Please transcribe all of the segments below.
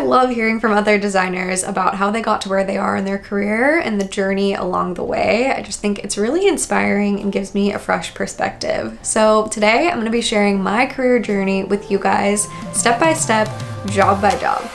love hearing from other designers about how they got to where they are in their career and the journey along the way. I just think it's really inspiring and gives me a fresh perspective. So today I'm going to be sharing my career journey with you guys, step by step, job by job.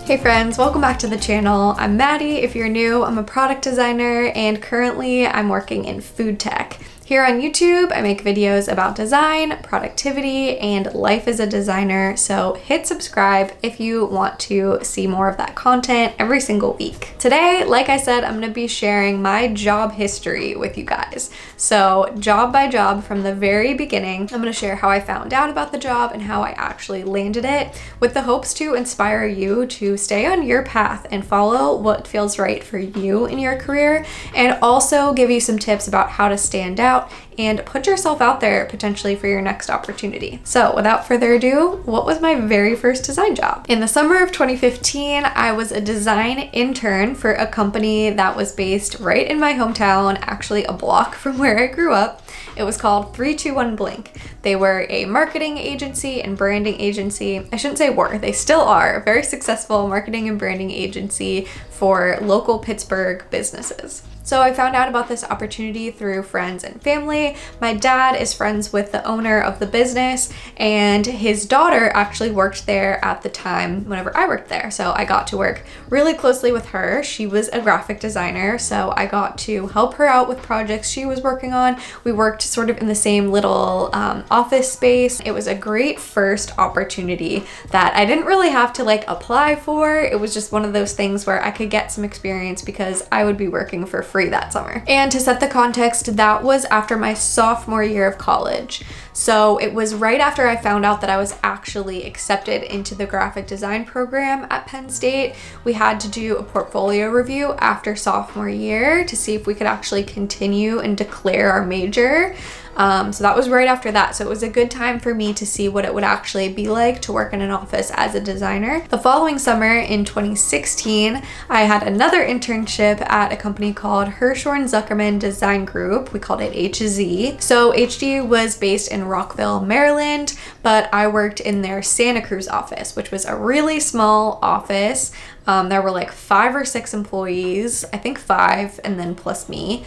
Hey friends, welcome back to the channel. I'm Maddie. If you're new, I'm a product designer and currently I'm working in food tech. Here on YouTube, I make videos about design, productivity, and life as a designer, so hit subscribe if you want to see more of that content every single week. Today, like I said, I'm gonna be sharing my job history with you guys. So job by job from the very beginning, I'm gonna share how I found out about the job and how I actually landed it, with the hopes to inspire you to stay on your path and follow what feels right for you in your career, and also give you some tips about how to stand out and put yourself out there potentially for your next opportunity. So without further ado, what was my very first design job? In the summer of 2015, I was a design intern for a company that was based right in my hometown, actually a block from where I grew up. It was called 321 Blink. They were a marketing agency and branding agency. I shouldn't say were, they still are a very successful marketing and branding agency for local Pittsburgh businesses. So I found out about this opportunity through friends and family. My dad is friends with the owner of the business, and his daughter actually worked there at the time whenever I worked there. So I got to work really closely with her. She was a graphic designer, so I got to help her out with projects she was working on. We worked sort of in the same little office space. It was a great first opportunity that I didn't really have to apply for. It was just one of those things where I could get some experience because I would be working for free that summer. And to set the context, that was after my sophomore year of college. So it was right after I found out that I was actually accepted into the graphic design program at Penn State. We had to do a portfolio review after sophomore year to see if we could actually continue and declare our major. So that was right after that. So it was a good time for me to see what it would actually be like to work in an office as a designer. The following summer in 2016, I had another internship at a company called Hirshhorn Zuckerman Design Group. We called it HZ. So HZ was based in Rockville, Maryland, but I worked in their Santa Cruz office, which was a really small office. There were 5 or 6 employees, I think 5, and then plus me.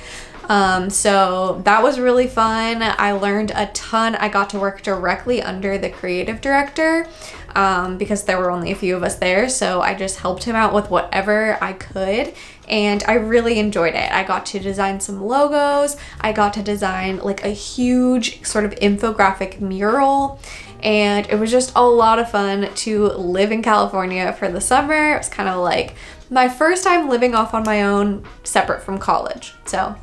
So that was really fun. I learned a ton. I got to work directly under the creative director because there were only a few of us there. So I just helped him out with whatever I could. And I really enjoyed it. I got to design some logos. I got to design a huge sort of infographic mural. And it was just a lot of fun to live in California for the summer. It was kind of my first time living off on my own, separate from college. So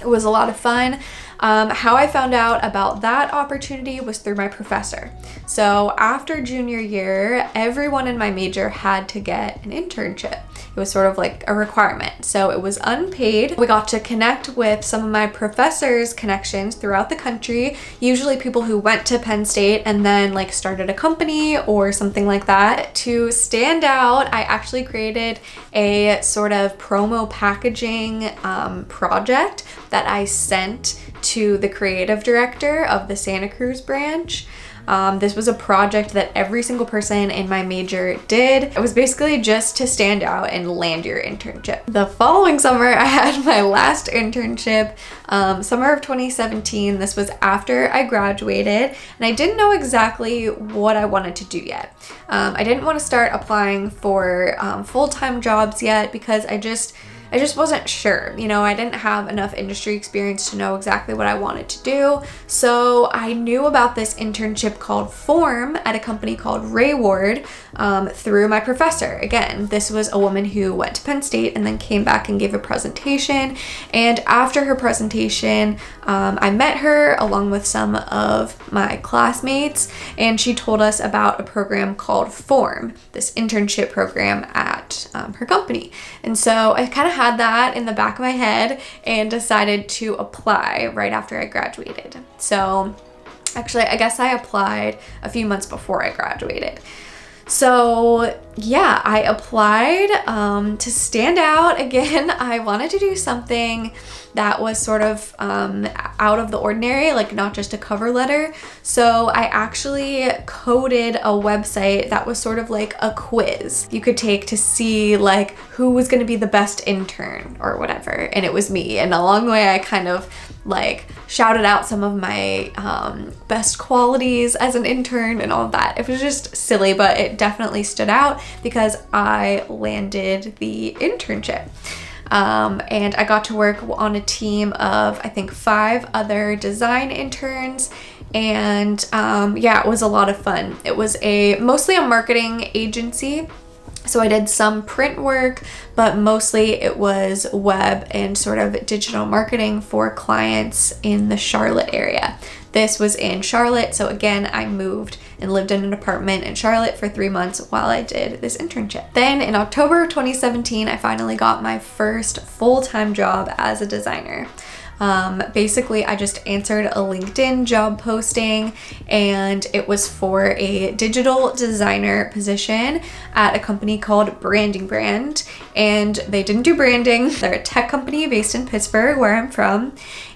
it was a lot of fun. How I found out about that opportunity was through my professor. So after junior year, everyone in my major had to get an internship. It was sort of a requirement. So it was unpaid. We got to connect with some of my professors' connections throughout the country, usually people who went to Penn State and then started a company or something like that. To stand out, I actually created a sort of promo packaging project that I sent to the creative director of the Santa Cruz branch. This was a project that every single person in my major did. It was basically just to stand out and land your internship. The following summer, I had my last internship, summer of 2017. This was after I graduated, and I didn't know exactly what I wanted to do yet. I didn't want to start applying for full-time jobs yet because I just wasn't sure. I didn't have enough industry experience to know exactly what I wanted to do. So I knew about this internship called Form at a company called Rayward through my professor. Again, this was a woman who went to Penn State and then came back and gave a presentation. And after her presentation, I met her along with some of my classmates, and she told us about a program called Form, this internship program at her company. And so I kind of had that in the back of my head and decided to apply right after I graduated. So actually, I guess I applied a few months before I graduated. So yeah, I applied to stand out. Again, I wanted to do something that was sort of out of the ordinary, like not just a cover letter. So I actually coded a website that was sort of like a quiz you could take to see like who was going to be the best intern or whatever. And it was me. And along the way, I kind of like shouted out some of my best qualities as an intern and all of that. It was just silly, but it definitely stood out because I landed the internship. And I got to work on a team of, I think, 5 other design interns. And yeah, it was a lot of fun. It was mostly a marketing agency. So I did some print work, but mostly it was web and sort of digital marketing for clients in the Charlotte area. This was in Charlotte. So again, I moved and lived in an apartment in Charlotte for 3 months while I did this internship. Then in October of 2017, I finally got my first full-time job as a designer. Basically, I just answered a LinkedIn job posting, and it was for a digital designer position at a company called Branding Brand. And they didn't do branding. They're a tech company based in Pittsburgh, where I'm from.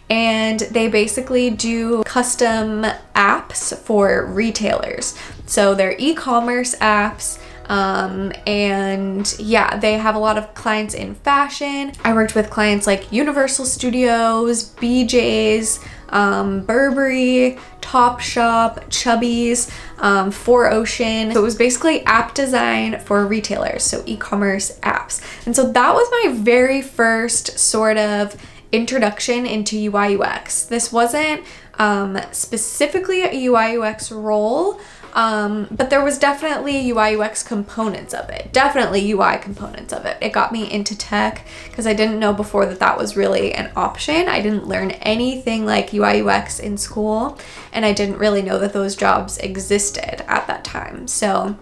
And they basically do custom apps for retailers. So they're e-commerce apps. And yeah, they have a lot of clients in fashion. I worked with clients like Universal Studios, BJ's, Burberry, Topshop, Chubby's, 4Ocean. So it was basically app design for retailers, so e-commerce apps. And so that was my very first sort of introduction into UI UX. This wasn't specifically a UI UX role, but there was definitely UI UX components of it. Definitely UI components of it. It got me into tech because I didn't know before that that was really an option. I didn't learn anything like UI UX in school, and I didn't really know that those jobs existed at that time. So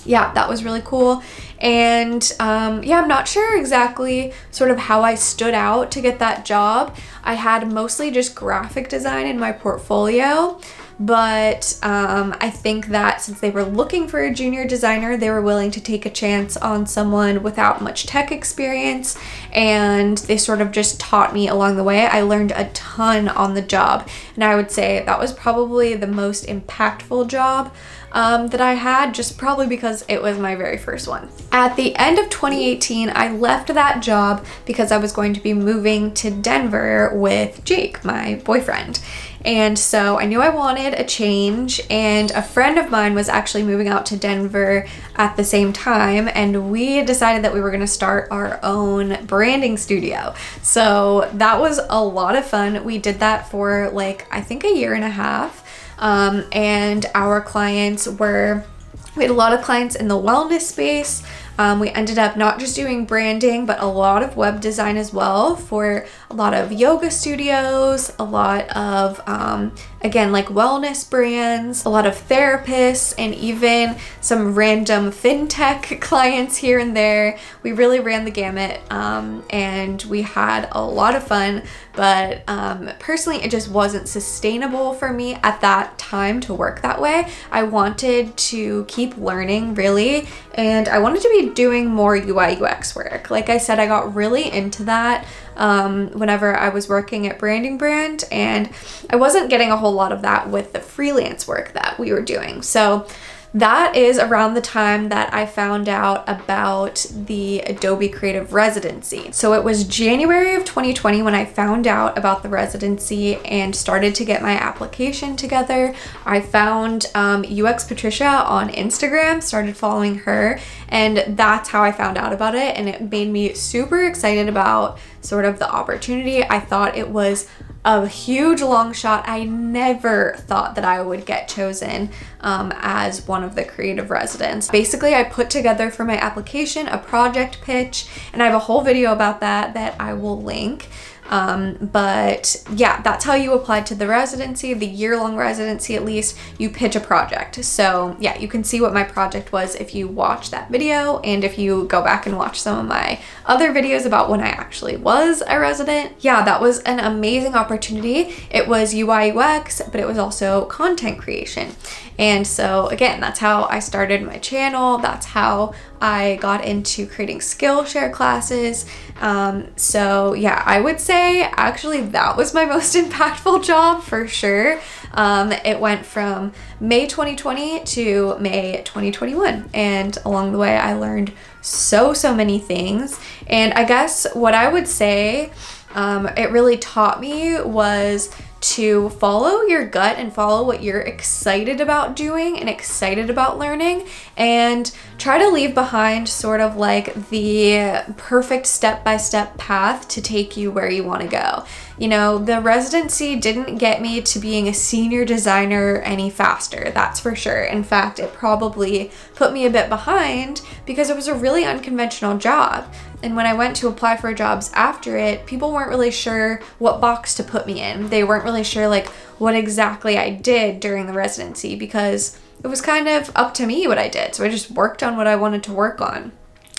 yeah, that was really cool. And yeah, I'm not sure exactly sort of how I stood out to get that job. I had mostly just graphic design in my portfolio, but I think that since they were looking for a junior designer, they were willing to take a chance on someone without much tech experience, and they sort of just taught me along the way. I learned a ton on the job, and I would say that was probably the most impactful job that I had, just probably because it was my very first one. At the end of 2018, I left that job because I was going to be moving to Denver with Jake, my boyfriend. And so I knew I wanted a change, and a friend of mine was actually moving out to Denver at the same time, and we decided that we were going to start our own branding studio. So that was a lot of fun. We did that for like, I think a year and a half. And our clients we had a lot of clients in the wellness space. We ended up not just doing branding, but a lot of web design as well for a lot of yoga studios, a lot of, again, like wellness brands, a lot of therapists, and even some random fintech clients here and there. We really ran the gamut, and we had a lot of fun, but personally, it just wasn't sustainable for me at that time to work that way. I wanted to keep learning, really, and I wanted to be doing more UI UX work. Like I said, I got really into that whenever I was working at Branding Brand, and I wasn't getting a whole lot of that with the freelance work that we were doing. So that is around the time that I found out about the Adobe Creative Residency. So it was January of 2020 when I found out about the residency and started to get my application together. I found UX Patricia on Instagram, started following her, and that's how I found out about it. And it made me super excited about sort of the opportunity. I thought it was a huge long shot. I never thought that I would get chosen as one of the creative residents. Basically, I put together for my application a project pitch, and I have a whole video about that I will link. But yeah, that's how you apply to the residency, the year-long residency at least. You pitch a project. So yeah, you can see what my project was if you watch that video, and if you go back and watch some of my other videos about when I actually was a resident. Yeah, that was an amazing opportunity. It was UI UX, but it was also content creation. And so again, that's how I started my channel. That's how I got into creating Skillshare classes. So yeah, I would say actually that was my most impactful job for sure. It went from May 2020 to May 2021. And along the way, I learned so many things. And I guess what I would say it really taught me was to follow your gut and follow what you're excited about doing and excited about learning, and try to leave behind sort of like the perfect step-by-step path to take you where you want to go. You know, the residency didn't get me to being a senior designer any faster, that's for sure. In fact, it probably put me a bit behind because it was a really unconventional job. And when I went to apply for jobs after it, people weren't really sure what box to put me in. They weren't really sure like what exactly I did during the residency, because it was kind of up to me what I did. So I just worked on what I wanted to work on.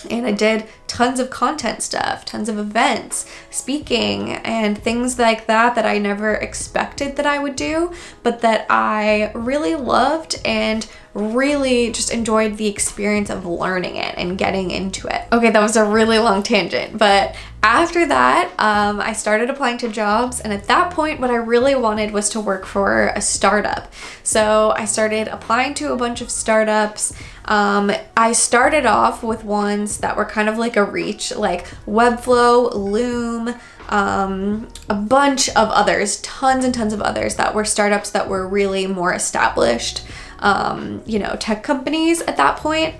And I did tons of content stuff, tons of events, speaking, and things like that that I never expected that I would do, but that I really loved and really just enjoyed the experience of learning it and getting into it. Okay, that was a really long tangent, but after that, I started applying to jobs, and at that point, what I really wanted was to work for a startup. So I started applying to a bunch of startups. I started off with ones that were kind of like a reach, like Webflow, Loom, a bunch of others, tons and tons of others that were startups that were really more established, you know, tech companies at that point.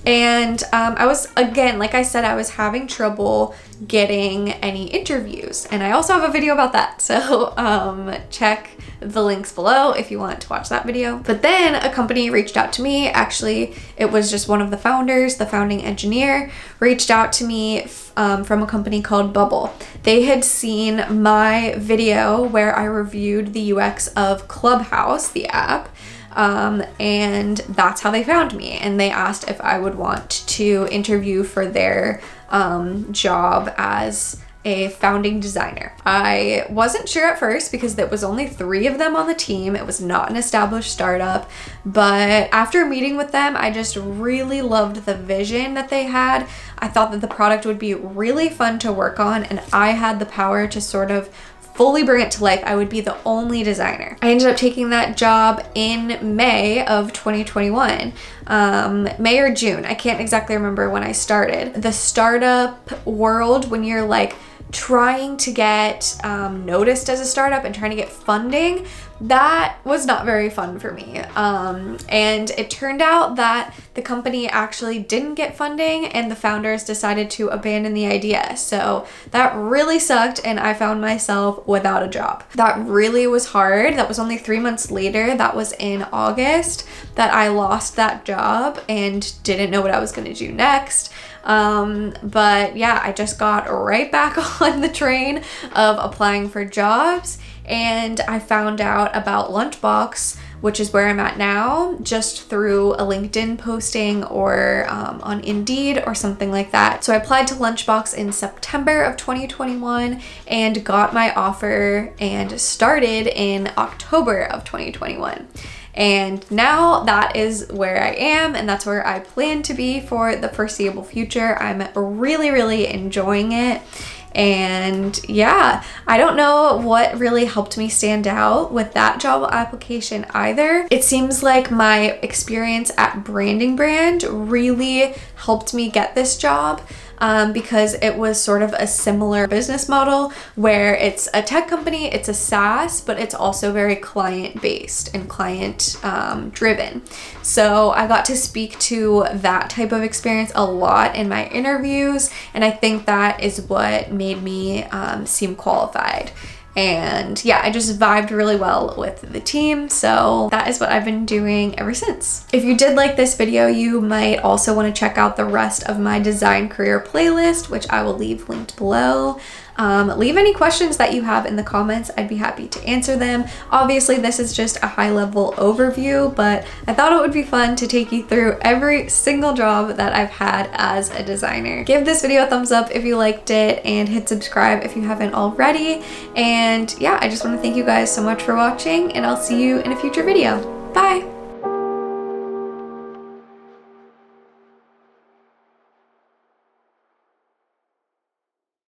And I was, again, like I said, I was having trouble getting any interviews. And I also have a video about that. So check the links below if you want to watch that video. But then a company reached out to me. Actually, it was just one of the founders, the founding engineer, reached out to me from a company called Bubble. They had seen my video where I reviewed the UX of Clubhouse, the app. And that's how they found me, and they asked if I would want to interview for their job as a founding designer. I wasn't sure at first because there was only 3 of them on the team. It was not an established startup, but after meeting with them, I just really loved the vision that they had. I thought that the product would be really fun to work on, and I had the power to sort of fully bring it to life. I would be the only designer. I ended up taking that job in May of 2021, May or June. I can't exactly remember when I started. The startup world, when you're like trying to get noticed as a startup and trying to get funding, that was not very fun for me. And it turned out that the company actually didn't get funding, and the founders decided to abandon the idea. So that really sucked, and I found myself without a job. That really was hard. That was only 3 months later. That was in August that I lost that job and didn't know what I was going to do next. But yeah, I just got right back on the train of applying for jobs, and I found out about Lunchbox, which is where I'm at now, just through a LinkedIn posting or on Indeed or something like that. So I applied to Lunchbox in September of 2021 and got my offer and started in October of 2021. And now that is where I am, and that's where I plan to be for the foreseeable future. I'm really enjoying it. And yeah, I don't know what really helped me stand out with that job application either. It seems like my experience at Branding Brand really helped me get this job. Because it was sort of a similar business model where it's a tech company, it's a SaaS, but it's also very client-based and client-driven. So I got to speak to that type of experience a lot in my interviews, and I think that is what made me seem qualified. And yeah, I just vibed really well with the team. So that is what I've been doing ever since. If you did like this video, you might also want to check out the rest of my design career playlist, which I will leave linked below. Leave any questions that you have in the comments. I'd be happy to answer them. Obviously, this is just a high-level overview, but I thought it would be fun to take you through every single job that I've had as a designer. Give this video a thumbs up if you liked it, and hit subscribe if you haven't already. And yeah, I just want to thank you guys so much for watching, and I'll see you in a future video. Bye!